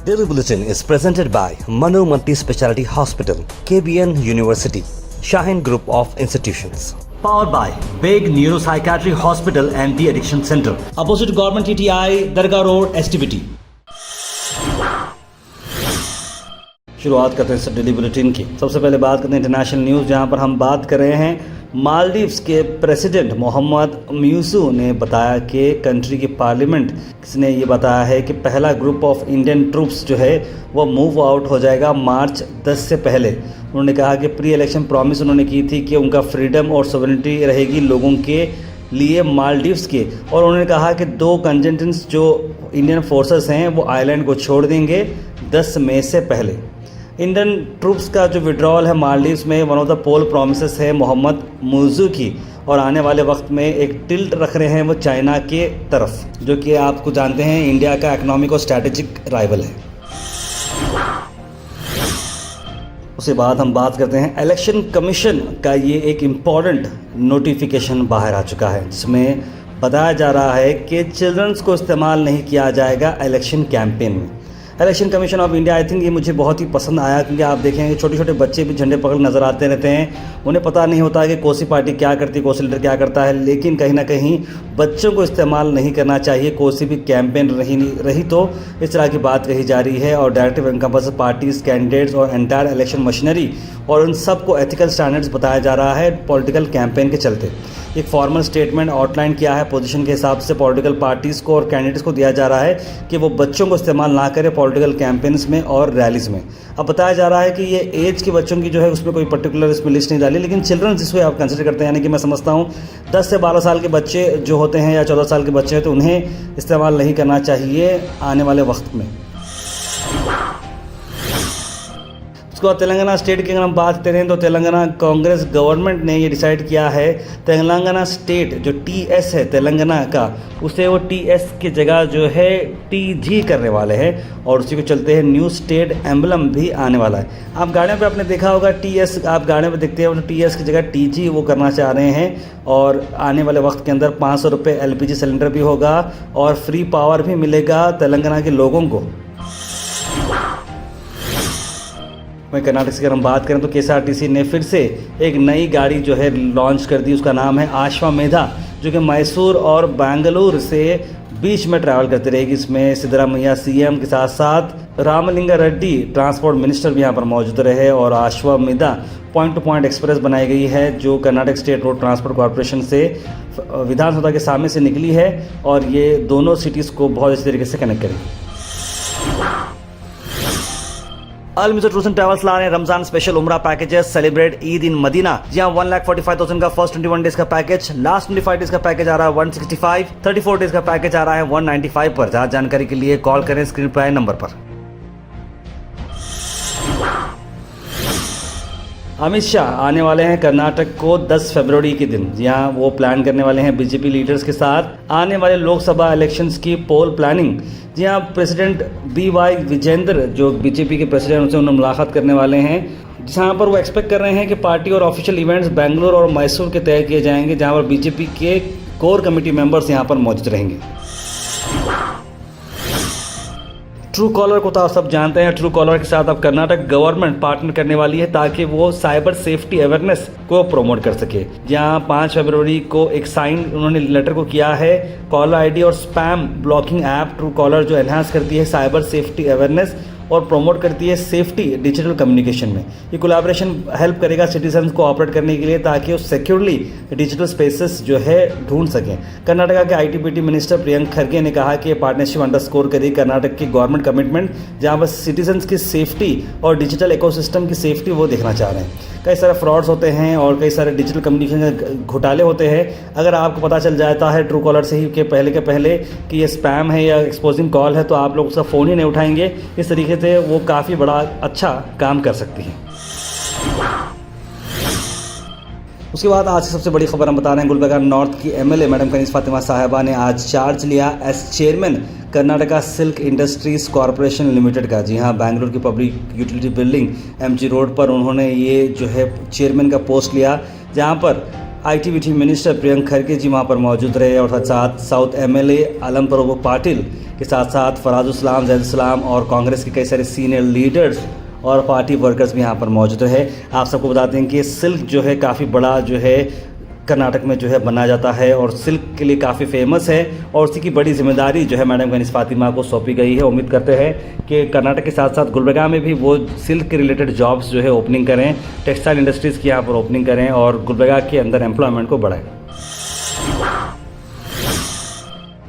Daily Bulletin is presented by Manu Multi-Speciality Hospital, KBN University, Shaheen Group of Institutions. Powered by Big Neuropsychiatry Hospital and the Addiction Center, opposite Government TTI, Dargah Road, STBT. शुरुआत करते हैं daily bulletin की। सबसे पहले बात करते हैं international news, जहां पर हम बात कर रहे हैं मालदीव्स के प्रेसिडेंट मोहम्मद म्यूसू ने बताया कि कंट्री की पार्लियामेंट ने ये बताया है कि पहला ग्रुप ऑफ इंडियन ट्रूप्स जो है वो मूव आउट हो जाएगा मार्च 10 से पहले। उन्होंने कहा कि प्री इलेक्शन प्रॉमिस उन्होंने की थी कि उनका फ्रीडम और सॉवरेनिटी रहेगी लोगों के लिए मालदीव्स के, और उन्होंने कहा कि 2 कंटिजेंट्स जो इंडियन फोर्सेस हैं वो आइलैंड को छोड़ देंगे 10 मई से पहले। इंडियन ट्रूप्स का जो विड्रॉल है मालदीव्स में one of the poll promises है मोहम्मद म्यूसू की, और आने वाले वक्त में एक टिल्ट रख रहे हैं वो चाइना के तरफ, जो कि आपको जानते हैं इंडिया का इकोनॉमिक और स्ट्रैटेजिक राइवल है। उसके बाद हम बात करते हैं इलेक्शन कमीशन का ये एक इम्पॉर्टेंट नोटिफिकेशन बाहर आ चुका है, जिसमें बताया जा रहा है कि चिल्ड्रंस को इस्तेमाल नहीं किया जाएगा इलेक्शन कैंपेन में। Election commission of India, I think ये मुझे बहुत ही पसंद आया, क्योंकि आप देखेंगे छोटे छोटे बच्चे भी झंडे पकड़ नज़र आते रहते हैं। उन्हें पता नहीं होता कि कौन सी पार्टी क्या करती है, कौन सा लीडर क्या करता है, लेकिन कहीं ना कहीं बच्चों को इस्तेमाल नहीं करना चाहिए कोई सी भी कैंपेन रही तो इस तरह की बात कही जा रही है। और डायरेक्टिव एनकम्पासेस पार्टीज, कैंडिडेट्स और एंटायर इलेक्शन मशीनरी, और उन सबको एथिकल स्टैंडर्ड्स बताया जा रहा है पॉलिटिकल कैंपेन के चलते। एक फॉर्मल स्टेटमेंट आउटलाइन किया है पोजीशन के हिसाब से पॉलिटिकल पार्टीज़ को और कैंडिडेट्स को दिया जा रहा है कि वो बच्चों को इस्तेमाल ना करें पॉलिटिकल कैंपेन्स में और रैलीज़ में। अब बताया जा रहा है कि ये एज के बच्चों की जो है उसमें कोई पर्टिकुलर इसमें लिस्ट नहीं डाली, लेकिन चिल्ड्रन जिसको आप कंसिडर करते हैं, यानी कि मैं समझता हूँ 10 से 12 साल के बच्चे जो होते हैं या 14 साल के बच्चे हैं, तो उन्हें इस्तेमाल नहीं करना चाहिए आने वाले वक्त में। उसके बाद तेलंगाना स्टेट की अगर हम बात करें तो तेलंगाना कांग्रेस गवर्नमेंट ने ये डिसाइड किया है तेलंगाना स्टेट जो TS है तेलंगाना का, उसे वो TS की जगह जो है TG करने वाले हैं, और उसी को चलते हैं न्यू स्टेट एम्बलम भी आने वाला है। आप गाड़ियों पे आपने देखा होगा TS, आप गाड़ियों पे देखते हैं TS की जगह TG वो करना चाह रहे हैं, और आने वाले वक्त के अंदर 500 रुपये LPG सिलेंडर भी होगा और फ्री पावर भी मिलेगा तेलंगाना के लोगों को। वहीं कर्नाटक की अगर हम बात करें तो KSRTC ने फिर से एक नई गाड़ी जो है लॉन्च कर दी, उसका नाम है आश्वामेधा, जो कि मैसूर और बेंगलुरु से बीच में ट्रैवल करती रहेगी। इसमें सिद्धरामैया CM के साथ साथ रामलिंगा रेड्डी ट्रांसपोर्ट मिनिस्टर भी यहाँ पर मौजूद रहे, और आश्वामेधा पॉइंट टू पॉइंट एक्सप्रेस बनाई गई है जो Karnataka state road transport corporation से विधानसभा के सामने से निकली है, और ये दोनों सिटीज़ को बहुत अच्छी तरीके से कनेक्ट करेगी। Al mister tours and travels ला रहे हैं Ramzan special Umrah packages, celebrate Eid in Medina. जी हाँ, 1,45,000 का फर्स्ट 21 डेज का पैकेज, लास्ट 25 डेज का पैकेज आ रहा है 165, 34 डेज का पैकेज आ रहा है 195 पर। ज़्यादा जानकारी के लिए कॉल करें स्क्रीन पर आए नंबर पर। अमित शाह आने वाले हैं कर्नाटक को 10 फरवरी के दिन। जी हाँ, वो प्लान करने वाले हैं BJP लीडर्स के साथ आने वाले लोकसभा इलेक्शंस की पोल प्लानिंग। जी हाँ, प्रेसिडेंट BY विजेंद्र जो BJP के प्रेसिडेंट, उनसे उन्हें मुलाकात करने वाले हैं, जहाँ पर वो एक्सपेक्ट कर रहे हैं कि पार्टी और ऑफिशियल इवेंट्स बेंगलुरु और मैसूर के तय किए जाएंगे, जहाँ पर BJP के कोर कमेटी मेंबर्स यहाँ पर मौजूद रहेंगे। ट्रू कॉलर को तो आप सब जानते हैं, ट्रू कॉलर के साथ अब कर्नाटक गवर्नमेंट पार्टनर करने वाली है ताकि वो साइबर सेफ्टी अवेयरनेस को प्रमोट कर सके। जहां 5 फरवरी को एक साइन उन्होंने लेटर को किया है कॉलर ID और spam blocking app true collar, जो एनहांस करती है साइबर सेफ्टी अवेयरनेस और प्रमोट करती है सेफ्टी डिजिटल कम्युनिकेशन में। ये कोलैबोरेशन हेल्प करेगा सिटीजन्स को ऑपरेट करने के लिए ताकि वो सिक्योरली डिजिटल स्पेसेस जो है ढूंढ सकें। कर्नाटका के IT-BT मिनिस्टर प्रियंक खरगे ने कहा कि ये पार्टनरशिप अंडरस्कोर करेगी कर्नाटक की गवर्नमेंट कमिटमेंट, जहां पर सिटीजन्स की सेफ्टी और डिजिटल इकोसिस्टम की सेफ्टी वो देखना चाह रहे हैं। कई सारे फ्रॉड्स होते हैं और कई सारे डिजिटल कम्युनिकेशन घोटाले होते हैं। अगर आपको पता चल जाता है ट्रू कॉलर से ही कि पहले कि ये स्पैम है या एक्सपोजिंग कॉल है, तो आप लोग उसका फ़ोन ही नहीं उठाएंगे। इस तरीके से वो काफ़ी बड़ा अच्छा काम कर सकती है। उसके बाद आज की सबसे बड़ी खबर हम बता रहे हैं, गुलबर्गा नॉर्थ की MLA मैडम कनीज़ फातिमा साहिबा ने आज चार्ज लिया as chairman Karnataka silk industries corporation limited का। जी हाँ, बेंगलुरु की public utility building MG road पर उन्होंने ये जो है चेयरमैन का पोस्ट लिया, जहाँ पर आईटीबीटी मिनिस्टर प्रियंक खरगे जी वहाँ पर मौजूद रहे और साथ साउथ एमएलए आलम प्रभु पाटिल के साथ साथ फराजुल जैद इस्लाम और कांग्रेस के कई सारे सीनियर लीडर्स और पार्टी वर्कर्स भी यहाँ पर मौजूद रहे। आप सबको बताते हैं कि सिल्क जो है काफ़ी बड़ा जो है कर्नाटक में जो है बनाया जाता है और सिल्क के लिए काफ़ी फेमस है और उसी की बड़ी जिम्मेदारी जो है मैडम गनीस फातिमा को सौंपी गई है। उम्मीद करते हैं कि कर्नाटक के साथ साथ गुलबर्गा में भी वो सिल्क के रिलेटेड जॉब्स जो है ओपनिंग करें, टेक्सटाइल इंडस्ट्रीज़ की यहाँ पर ओपनिंग करें और गुलबर्गा के अंदर एम्प्लॉयमेंट को बढ़ाएं।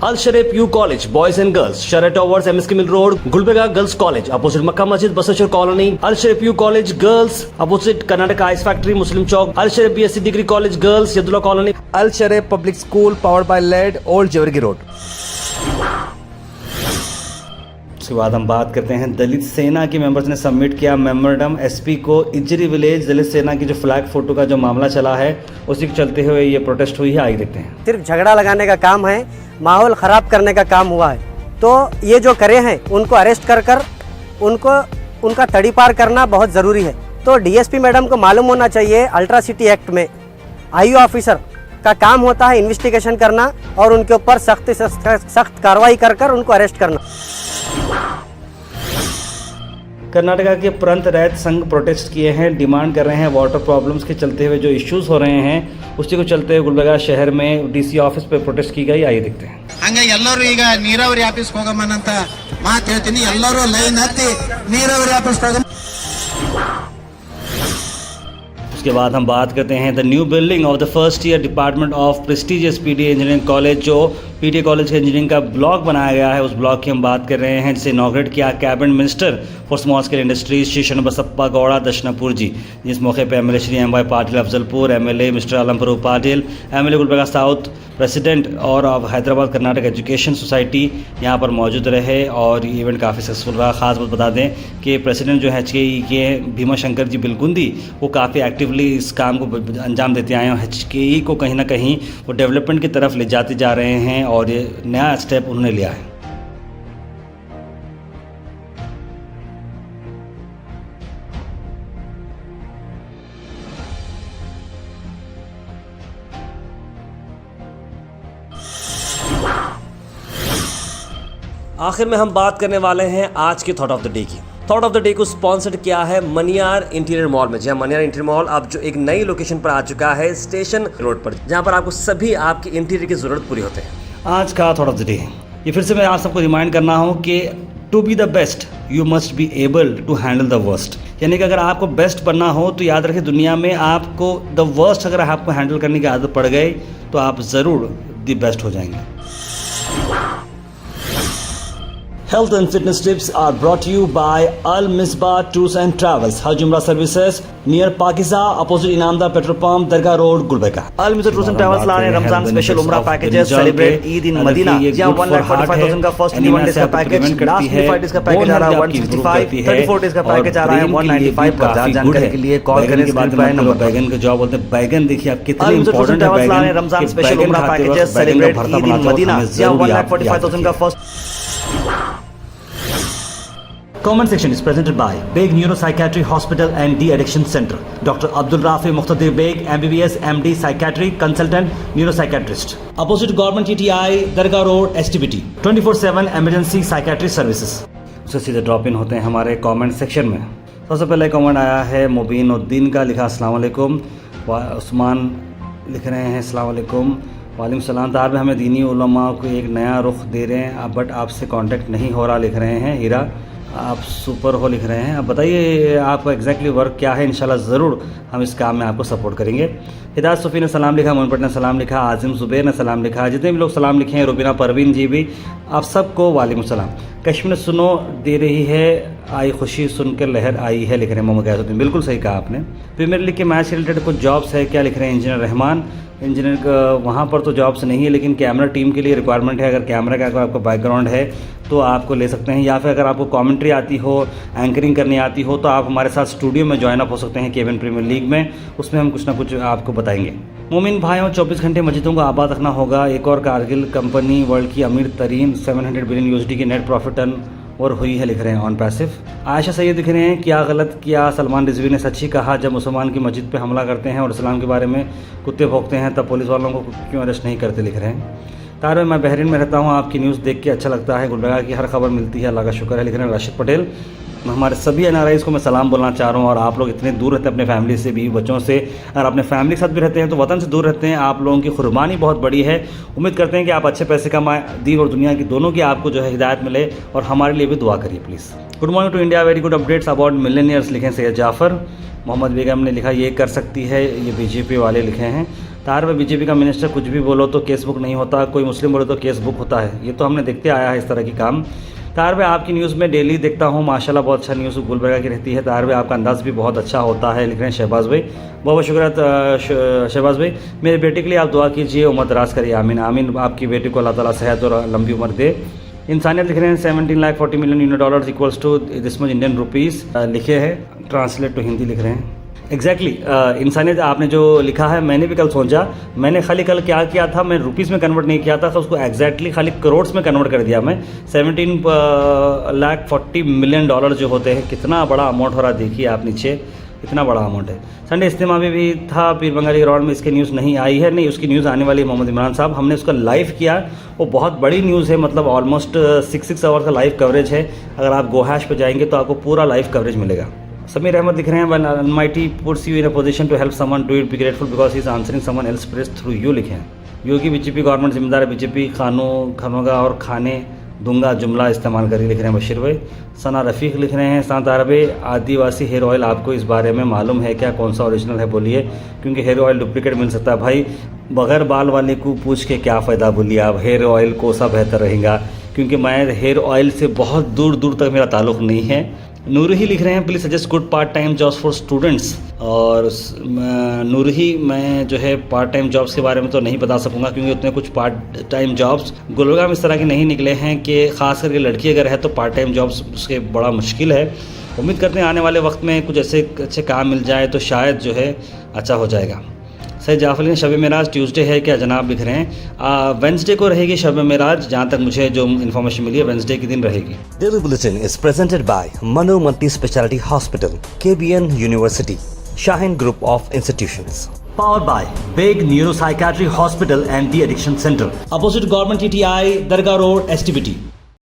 Al Sharif U college boys and girls शरह towers MSK mill road Gulbarga girls college opposite Mecca Masjid Basaveshwar colony. Al Sharif U college girls opposite Karnataka ice factory Muslim Chowk. Al Sharif BSc degree college girls Yadullah colony. Al Sharif public school powered by led old Jewargi road. उसके बाद हम बात करते हैं दलित सेना के members ने सबमिट किया मेमोरेंडम एसपी को। इजरी विलेज दलित सेना की जो फ्लैग फोटो का जो मामला चला है उसी के चलते हुए ये प्रोटेस्ट हुई है। आइए देखते हैं। सिर्फ झगड़ा लगाने का काम है, माहौल ख़राब करने का काम हुआ है, तो ये जो करे हैं उनको अरेस्ट कर उनको उनका तड़ी पार करना बहुत ज़रूरी है। तो डीएसपी मैडम को मालूम होना चाहिए अल्ट्रा सिटी एक्ट में आईओ ऑफिसर का काम होता है इन्वेस्टिगेशन करना और उनके ऊपर सख्त कार्रवाई कर उनको अरेस्ट करना। कर्नाटका के प्रांत रैत संघ प्रोटेस्ट किए हैं, डिमांड कर रहे हैं वाटर प्रॉब्लम्स के चलते हुए जो इश्यूज हो रहे हैं उसी को चलते हुए गुलबर्गा शहर में डीसी ऑफिस पे प्रोटेस्ट की गई। आइए देखते हैं। ಹಂಗೆ ಎಲ್ಲರೂ ಈಗ ನೀರಾವರಿ ಆಫೀಸ್ ಹೋಗಮ್ಮನಂತ ಮಾತು ಹೇಳ್ತೀನಿ, ಎಲ್ಲರೂ ಲೈನ್ ಹತ್ತಿ ನೀರಾವರಿ ಆಫೀಸ್ ಹೋಗಮ್ಮ। उसके बाद हम बात करते हैं the new building of the first year department of prestigious PTA engineering college. जो पीटीए कॉलेज के इंजीनियरिंग का ब्लॉक बनाया गया है उस ब्लॉक की हम बात कर रहे हैं, जिसे इनॉग्रेट किया cabinet minister for small scale industries Shri Shanbasappa Gowda Dashnapur ji. जिस मौके पर MLA Shri M Y Patil Afzalpur, MLA mister Alam Prabhu Patil, MLA Gulbarga south president और हैदराबाद कर्नाटक एजुकेशन सोसाइटी यहाँ पर मौजूद रहे और ये इवेंट काफ़ी सक्सेसफुल रहा। खास बात बता दें कि प्रेसिडेंट जो है HKE के भीमा शंकर जी बिलकुंदी वो काफ़ी एक्टिवली इस काम को अंजाम देते आए हैं। HKE को कहीं ना कहीं वो डेवलपमेंट की तरफ ले जाते जा रहे हैं और ये नया स्टेप उन्होंने लिया है। आखिर में हम बात करने वाले हैं आज के थॉट ऑफ द डे की। थॉट ऑफ द डे को स्पॉन्सर्ड किया है मनियार इंटीरियर मॉल में। जी हाँ, मनियार इंटीरियर मॉल अब जो एक नई लोकेशन पर आ चुका है स्टेशन रोड पर, जहाँ पर आपको सभी आपके इंटीरियर की जरूरत पूरी होते हैं। आज का थॉट ऑफ द डे ये फिर से मैं आप सबको रिमाइंड करना हूँ कि to be the best you must be able to handle the worst. यानी कि अगर आपको बेस्ट बनना हो तो याद रखें दुनिया में आपको द वर्स्ट अगर आपको हैंडल करने की आदत पड़ गई तो आप ज़रूर द बेस्ट हो जाएंगे। Health and fitness tips are brought to you by Al Misbah Tours and Travels, Hajj Umrah Services near Pakiza, opposite Inamda Petrol Pump, Dargah Road, Gulbarga. Al Misbah Tours and Travels ला रहे हैं Ramzan special उम्रा packages, celebrate Eid in Medina. जहाँ 1,45,000 का first 21 days का package, last 25 days का package आ रहा है 165, 34 डेज का पैकेज आ रहा है 195 पर। जानकारी के लिए कॉल करें स्क्रीन पर नंबर। बैगन का जॉब बोलते हैं, बैगन देखिए आप कितने इंपॉर्टेंट है। बैगन ला रहे हैं रमजान स्पेशल उम्रा packages, celebrate Eid in Medina. जहाँ 1,45,000 का first. Comment section is presented by Beg Neuropsychiatry Hospital and De-Addiction Center. Dr. Abdul Rafi Muqtadir Beg, MBBS, MD, Psychiatry, Consultant, Neuropsychiatrist. Opposite Government TTI, Dargah Road, STBT. 24/7 Emergency Psychiatry Services. उससे सीधे drop in होते हैं हमारे comment section में। सबसे पहले comment आया है मुबीन उद्दीन का, लिखा अस्सलाम वालेकुम। उस्मान लिख रहे हैं अस्सलाम वालेकुम। वालेकुम सलाम। तार में हमें दीनी उलमा को एक नया रुख दे रहे हैं बट आपसे कांटेक्ट नहीं हो रहा, लिख रहे हैं हीरा। आप सुपर हो लिख रहे हैं। अब बताइए आपका एग्जैक्टली वर्क क्या है, इंशाल्लाह ज़रूर हम इस काम में आपको सपोर्ट करेंगे। हिदायत सूफ़ी ने सलाम लिखा, मोहन ने सलाम लिखा, आज़िम ज़ुबैर ने सलाम लिखा, जितने भी लोग सलाम लिखे हैं, रुबीना परवीन जी भी, आप सबको वालेकुम सलाम। कश्मीर सुनो दे रही है आई खुशी सुनकर लहर आई है, लिख रहे हैं मोहम्मद गैसुद्दीन। बिल्कुल सही कहा आपने। प्रीमियर लीग के मैच रिलेटेड कुछ जॉब्स है क्या, लिख रहे हैं इंजीनियर रहमान। इंजीनियर का वहाँ पर तो जॉब्स नहीं है लेकिन कैमरा टीम के लिए रिक्वायरमेंट है। अगर कैमरा का अगर आपको बैकग्राउंड है तो आपको ले सकते हैं, या फिर अगर आपको कमेंट्री आती हो, एंकरिंग करनी आती हो तो आप हमारे साथ स्टूडियो में ज्वाइन अप हो सकते हैं केवन प्रीमियर लीग में। उसमें हम कुछ ना कुछ आपको बताएंगे। मोमिन भाइयों, 24 घंटे मस्जिदों को आबाद रखना होगा। एक और कारगिल कंपनी वर्ल्ड की अमीर तरीन 700 बिलियन USD की नेट प्रॉफिट टर्न और हुई है, लिख रहे हैं ऑन पैसिव। आयशा सैयद लिख रहे हैं, क्या गलत किया सलमान रिजवी ने, सच ही कहा जब मुसलमान की मस्जिद पे हमला करते हैं और इस्लाम के बारे में कुत्ते भौंकते हैं तब पुलिस वालों को क्यों अरेस्ट नहीं करते, लिख रहे हैं। तार मैं बहरीन में रहता हूँ, आपकी न्यूज़ देख के अच्छा लगता है, गुलबर्गा की हर खबर मिलती है, अल्लाह का शुक्र है, लिख रहे हैं राशिद पटेल। हमारे सभी NRIs को मैं सलाम बोलना चाह रहा हूँ। और आप लोग इतने दूर रहते हैं अपने फैमिली से, बीवी बच्चों से, अगर अपने फैमिली के साथ भी रहते हैं तो वतन से दूर रहते हैं, आप लोगों की कुर्बानी बहुत बड़ी है। उम्मीद करते हैं कि आप अच्छे पैसे कमाएं, दीन और दुनिया की दोनों की आपको जो है हिदायत मिले, और हमारे लिए भी दुआ करिए please. Good morning to India, very good updates about millionaires, लिखे सैयद जाफ़र। मोहम्मद बेगम ने लिखा, ये कर सकती है, ये BJP वाले लिखे हैं। तार में BJP का मिनिस्टर कुछ भी बोलो तो केस बुक नहीं होता, कोई मुस्लिम बोलो तो केस बुक होता है, ये तो हमने देखते आया है इस तरह की काम। तार में आपकी न्यूज़ में डेली देखता हूँ, माशाल्लाह बहुत अच्छा न्यूज़ गुलबर्गा की रहती है। तार में आपका अंदाज़ भी बहुत अच्छा होता है, लिख रहे हैं शहबाज भाई, बहुत बहुत शुक्रिया शहबाज भाई। मेरे बेटे के लिए आप दुआ कीजिए, उम्र दराज करिए, आमीन आमीन। आपकी बेटी को अल्लाह ताला सेहत और लंबी उम्र दे। इंसानियत लिख रहे हैं, 17,40 million $, equals to this much Indian rupees, लिखे हैं, ट्रांसलेट टू हिंदी लिख रहे हैं। एग्जैक्टली इंसानियत आपने जो लिखा है, मैंने भी कल सोचा, मैंने खाली कल क्या किया था, मैं रुपीस में कन्वर्ट नहीं किया था, तो उसको एग्जैक्टली खाली करोड़ में कन्वर्ट कर दिया मैं। 17,40 मिलियन $, जो होते हैं, कितना बड़ा अमाउंट हो रहा है, देखिए आप नीचे, इतना बड़ा अमाउंट है। संडे इज्तिमा में भी था, पीर बंगाली ग्राउंड में, इसकी न्यूज़ नहीं आई है, नहीं उसकी न्यूज़ आने वाली है। मोहम्मद इमरान साहब, हमने उसका लाइव किया, वो बहुत बड़ी न्यूज़ है, मतलब ऑलमोस्ट 6 आवर्स का लाइव कवरेज है। अगर आप गोहैश पे जाएंगे तो आपको पूरा लाइव कवरेज मिलेगा। समीर अहमद दिख रहे हैं, when Almighty puts you in a position to help someone, do it, be grateful because he is answering someone else's prayers through you, लिखे हैं। योगी BJP गवर्नमेंट जिम्मेदार है, BJP खानोगा और खाने दूंगा जुमला इस्तेमाल करिए, लिख रहे हैं बशीर भाई। सना रफ़ीक लिख रहे हैं, सात अरबे आदिवासी हेयर ऑयल, आपको इस बारे में मालूम है क्या, कौन सा ओरिजिनल है बोलिए, क्योंकि हेयर ऑयल डुप्लीकेट मिल सकता है। भाई बगैर बाल वाले को पूछ के क्या फ़ायदा, बोलिए आप, हेयर ऑयल को सा बेहतर रहेगा, क्योंकि मैं हेयर ऑयल से बहुत दूर दूर तक मेरा ताल्लुक़ नहीं है। नूर ही लिख रहे हैं, please suggest good part time jobs for students. और नूर ही, मैं जो है पार्ट टाइम जॉब्स के बारे में तो नहीं बता सकूंगा, क्योंकि उतने कुछ पार्ट टाइम जॉब्स गुलबर्गा में इस तरह के नहीं निकले हैं कि ख़ास करके लड़की अगर है तो पार्ट टाइम जॉब्स उसके बड़ा मुश्किल है। उम्मीद करते हैं आने वाले वक्त में कुछ ऐसे अच्छे काम मिल जाए तो शायद जो है अच्छा हो जाएगा। सैयद जाफर ने शब मेराज ट्यूसडे है क्या जनाब, लिख रहे हैं वेंसडे को रहेगी शब मेराज, जहाँ तक मुझे जो इन्फॉर्मेशन मिली है वेंसडे के दिन रहेगी। Daily Bulletin is presented by Manu Multi Speciality Hospital, KBN University, Shaheen Group of Institutions. Powered by Big Neuropsychiatry Hospital and The Addiction Center, opposite Government TTI, Dargah Road, STBT.